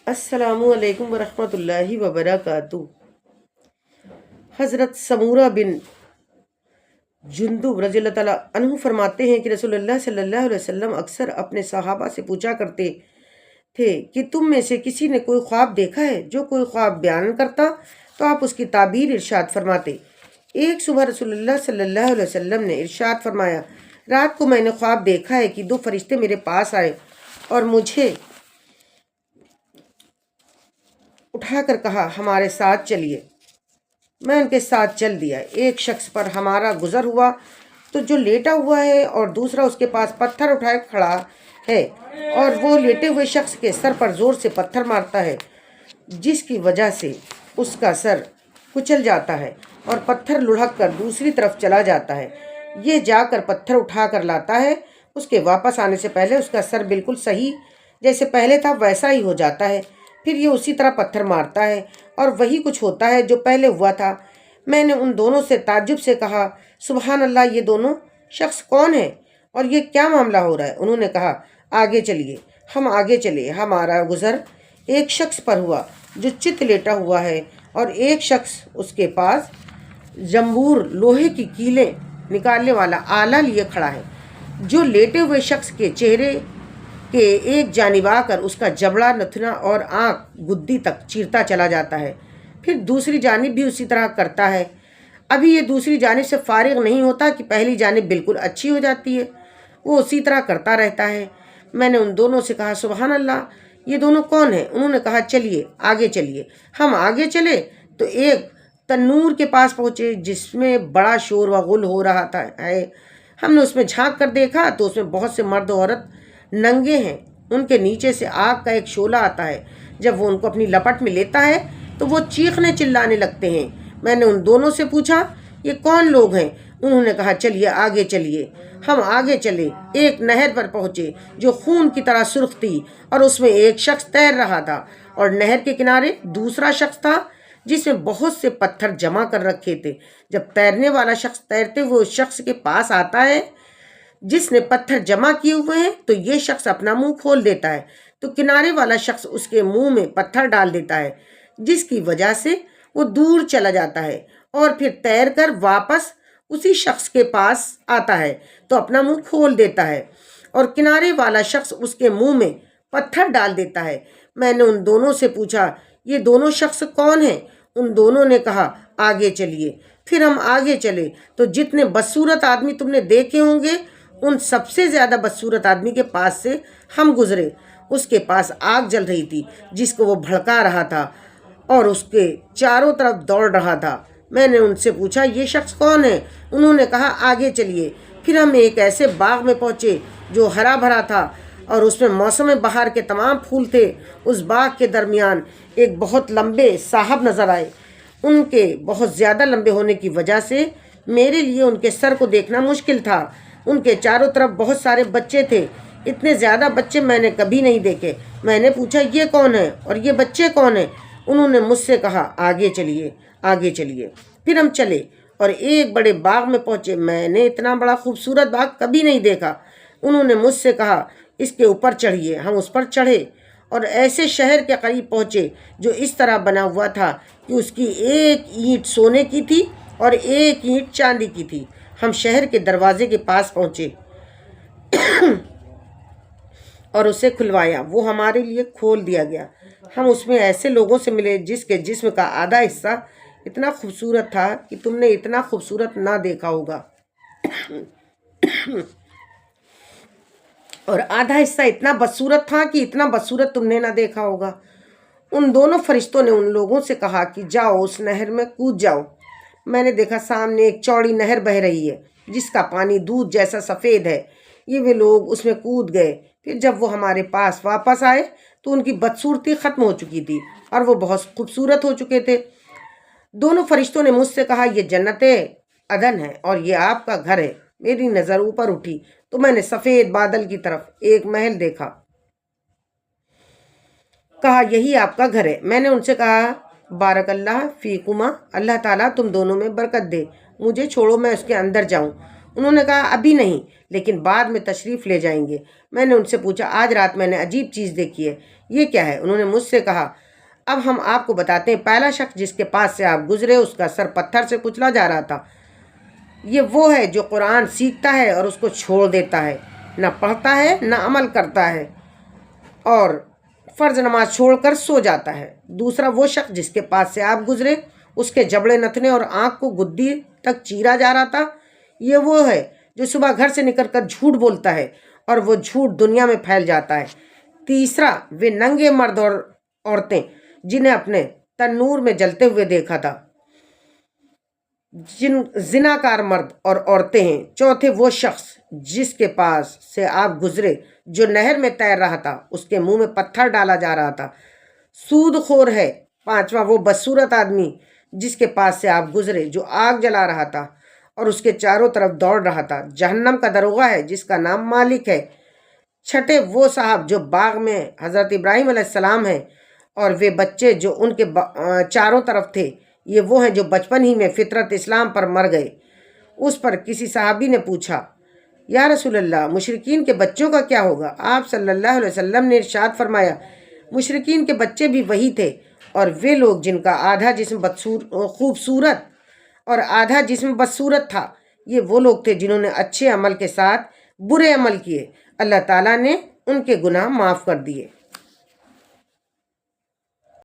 السلام علیکم ورحمۃ اللہ وبرکاتہ۔ حضرت سمورہ بن جندب رضی اللہ تعالیٰ عنہ فرماتے ہیں کہ رسول اللہ صلی اللہ علیہ وسلم اکثر اپنے صحابہ سے پوچھا کرتے تھے کہ تم میں سے کسی نے کوئی خواب دیکھا ہے؟ جو کوئی خواب بیان کرتا تو آپ اس کی تعبیر ارشاد فرماتے۔ ایک صبح رسول اللہ صلی اللہ علیہ وسلم نے ارشاد فرمایا، رات کو میں نے خواب دیکھا ہے کہ دو فرشتے میرے پاس آئے اور مجھے اٹھا کر کہا، ہمارے ساتھ چلیے۔ میں ان کے ساتھ چل دیا۔ ایک شخص پر ہمارا گزر ہوا تو جو لیٹا ہوا ہے اور دوسرا اس کے پاس پتھر اٹھائے کھڑا ہے اور وہ لیٹے ہوئے شخص کے سر پر زور سے پتھر مارتا ہے، جس کی وجہ سے اس کا سر کچل جاتا ہے اور پتھر لڑھک کر دوسری طرف چلا جاتا ہے۔ یہ جا کر پتھر اٹھا کر لاتا ہے۔ اس کے واپس آنے سے پہلے اس کا سر بالکل صحیح جیسے پہلے تھا ویسا ہی ہو جاتا ہے۔ پھر یہ اسی طرح پتھر مارتا ہے اور وہی کچھ ہوتا ہے جو پہلے ہوا تھا۔ میں نے ان دونوں سے تعجب سے کہا، سبحان اللہ، یہ دونوں شخص کون ہیں اور یہ کیا معاملہ ہو رہا ہے؟ انہوں نے کہا، آگے چلیے۔ ہم آگے چلے۔ ہمارا گزر ایک شخص پر ہوا جو چت لیٹا ہوا ہے اور ایک شخص اس کے پاس جمبور لوہے کی کیلیں نکالنے والا آلہ لیے کھڑا ہے، جو لیٹے ہوئے شخص کے چہرے کہ ایک جانب آ کر اس کا جبڑا، نتنا اور آنکھ گدی تک چیرتا چلا جاتا ہے، پھر دوسری جانب بھی اسی طرح کرتا ہے۔ ابھی یہ دوسری جانب سے فارغ نہیں ہوتا کہ پہلی جانب بالکل اچھی ہو جاتی ہے۔ وہ اسی طرح کرتا رہتا ہے۔ میں نے ان دونوں سے کہا، سبحان اللہ، یہ دونوں کون ہیں؟ انہوں نے کہا، چلیے، آگے چلیے۔ ہم آگے چلے تو ایک تنور کے پاس پہنچے جس میں بڑا شور و غل ہو رہا تھا۔ ہم نے اس میں جھانک کر دیکھا تو اس میں بہت سے مرد و عورت ننگے ہیں۔ ان کے نیچے سے آگ کا ایک شعلہ آتا ہے۔ جب وہ ان کو اپنی لپٹ میں لیتا ہے تو وہ چیخنے چلانے لگتے ہیں۔ میں نے ان دونوں سے پوچھا، یہ کون لوگ ہیں؟ انہوں نے کہا، چلیے، آگے چلیے۔ ہم آگے چلے، ایک نہر پر پہنچے جو خون کی طرح سرخ تھی اور اس میں ایک شخص تیر رہا تھا اور نہر کے کنارے دوسرا شخص تھا جس میں بہت سے پتھر جمع کر رکھے تھے۔ جب تیرنے والا شخص تیرتے ہوئے اس شخص کے پاس آتا ہے جس نے پتھر جمع کیے ہوئے ہیں تو یہ شخص اپنا منہ کھول دیتا ہے تو کنارے والا شخص اس کے منہ میں پتھر ڈال دیتا ہے، جس کی وجہ سے وہ دور چلا جاتا ہے اور پھر تیر کر واپس اسی شخص کے پاس آتا ہے تو اپنا منہ کھول دیتا ہے اور کنارے والا شخص اس کے منہ میں پتھر ڈال دیتا ہے۔ میں نے ان دونوں سے پوچھا، یہ دونوں شخص کون ہیں؟ ان دونوں نے کہا، آگے چلیے۔ پھر ہم آگے چلے تو جتنے بدصورت آدمی تم نے دیکھے ہوں گے ان سب سے زیادہ بدصورت آدمی کے پاس سے ہم گزرے۔ اس کے پاس آگ جل رہی تھی جس کو وہ بھڑکا رہا تھا اور اس کے چاروں طرف دوڑ رہا تھا۔ میں نے ان سے پوچھا، یہ شخص کون ہے؟ انہوں نے کہا، آگے چلیے۔ پھر ہم ایک ایسے باغ میں پہنچے جو ہرا بھرا تھا اور اس میں موسم بہار کے تمام پھول تھے۔ اس باغ کے درمیان ایک بہت لمبے صاحب نظر آئے۔ ان کے بہت زیادہ لمبے ہونے کی وجہ سے میرے لیے ان کے سر کو دیکھنا مشکل تھا۔ ان کے چاروں طرف بہت سارے بچے تھے۔ اتنے زیادہ بچے میں نے کبھی نہیں دیکھے۔ میں نے پوچھا، یہ کون ہے اور یہ بچے کون ہیں؟ انہوں نے مجھ سے کہا، آگے چلیے، آگے چلیے۔ پھر ہم چلے اور ایک بڑے باغ میں پہنچے۔ میں نے اتنا بڑا خوبصورت باغ کبھی نہیں دیکھا۔ انہوں نے مجھ سے کہا، اس کے اوپر چڑھیے۔ ہم اس پر چڑھے اور ایسے شہر کے قریب پہنچے جو اس طرح بنا ہوا تھا کہ اس کی ایک اینٹ سونے کی تھی اور ایک اینٹ چاندی کی تھی۔ ہم شہر کے دروازے کے پاس پہنچے اور اسے کھلوایا۔ وہ ہمارے لیے کھول دیا گیا۔ ہم اس میں ایسے لوگوں سے ملے جس کے جسم کا آدھا حصہ اتنا خوبصورت تھا کہ تم نے اتنا خوبصورت نہ دیکھا ہوگا اور آدھا حصہ اتنا بدصورت تھا کہ اتنا بدصورت تم نے نہ دیکھا ہوگا۔ ان دونوں فرشتوں نے ان لوگوں سے کہا کہ جاؤ، اس نہر میں کود جاؤ۔ میں نے دیکھا سامنے ایک چوڑی نہر بہہ رہی ہے جس کا پانی دودھ جیسا سفید ہے۔ وہ لوگ اس میں کود گئے۔ پھر جب وہ ہمارے پاس واپس آئے تو ان کی بدصورتی ختم ہو چکی تھی اور وہ بہت خوبصورت ہو چکے تھے۔ دونوں فرشتوں نے مجھ سے کہا، یہ جنت عدن ہے اور یہ آپ کا گھر ہے۔ میری نظر اوپر اٹھی تو میں نے سفید بادل کی طرف ایک محل دیکھا۔ کہا، یہی آپ کا گھر ہے۔ میں نے ان سے کہا، بارک اللہ فیکما، اللہ تعالیٰ تم دونوں میں برکت دے، مجھے چھوڑو میں اس کے اندر جاؤں۔ انہوں نے کہا ابھی نہیں، لیکن بعد میں تشریف لے جائیں گے۔ میں نے ان سے پوچھا آج رات میں نے عجیب چیز دیکھی ہے، یہ کیا ہے؟ انہوں نے مجھ سے کہا اب ہم آپ کو بتاتے ہیں۔ پہلا شخص جس کے پاس سے آپ گزرے اس کا سر پتھر سے کچلا جا رہا تھا۔ یہ وہ ہے جو قرآن سیکھتا ہے اور اس کو چھوڑ دیتا ہے، نہ پڑھتا ہے نہ عمل کرتا ہے، اور فرض نماز چھوڑ کر سو جاتا ہے۔ دوسرا وہ شخص جس کے پاس سے آپ گزرے اس کے جبڑے نتنے اور آنکھ کو گدی تک چیرا جا رہا تھا۔ یہ وہ ہے جو صبح گھر سے نکل کر جھوٹ بولتا ہے اور وہ جھوٹ دنیا میں پھیل جاتا ہے۔ تیسرا وہ ننگے مرد اور عورتیں جنہیں اپنے تنور میں جلتے ہوئے دیکھا تھا، جن زناکار مرد اور عورتیں ہیں۔ چوتھے وہ شخص جس کے پاس سے آپ گزرے جو نہر میں تیر رہا تھا، اس کے منہ میں پتھر ڈالا جا رہا تھا، سود خور ہے۔ پانچواں وہ بدصورت آدمی جس کے پاس سے آپ گزرے جو آگ جلا رہا تھا اور اس کے چاروں طرف دوڑ رہا تھا، جہنم کا دروغہ ہے جس کا نام مالک ہے۔ چھٹے وہ صاحب جو باغ میں حضرت ابراہیم علیہ السلام ہیں اور وہ بچے جو ان کے چاروں طرف تھے، یہ وہ ہیں جو بچپن ہی میں فطرت اسلام پر مر گئے۔ اس پر کسی صحابی نے پوچھا یا رسول اللہ مشرکین کے بچوں کا کیا ہوگا؟ آپ صلی اللہ علیہ وسلم نے ارشاد فرمایا مشرکین کے بچے بھی وہی تھے، اور وہ لوگ جن کا آدھا جسم خوبصورت اور آدھا جسم بدصورت تھا، یہ وہ لوگ تھے جنہوں نے اچھے عمل کے ساتھ برے عمل کیے، اللہ تعالیٰ نے ان کے گناہ معاف کر دیے۔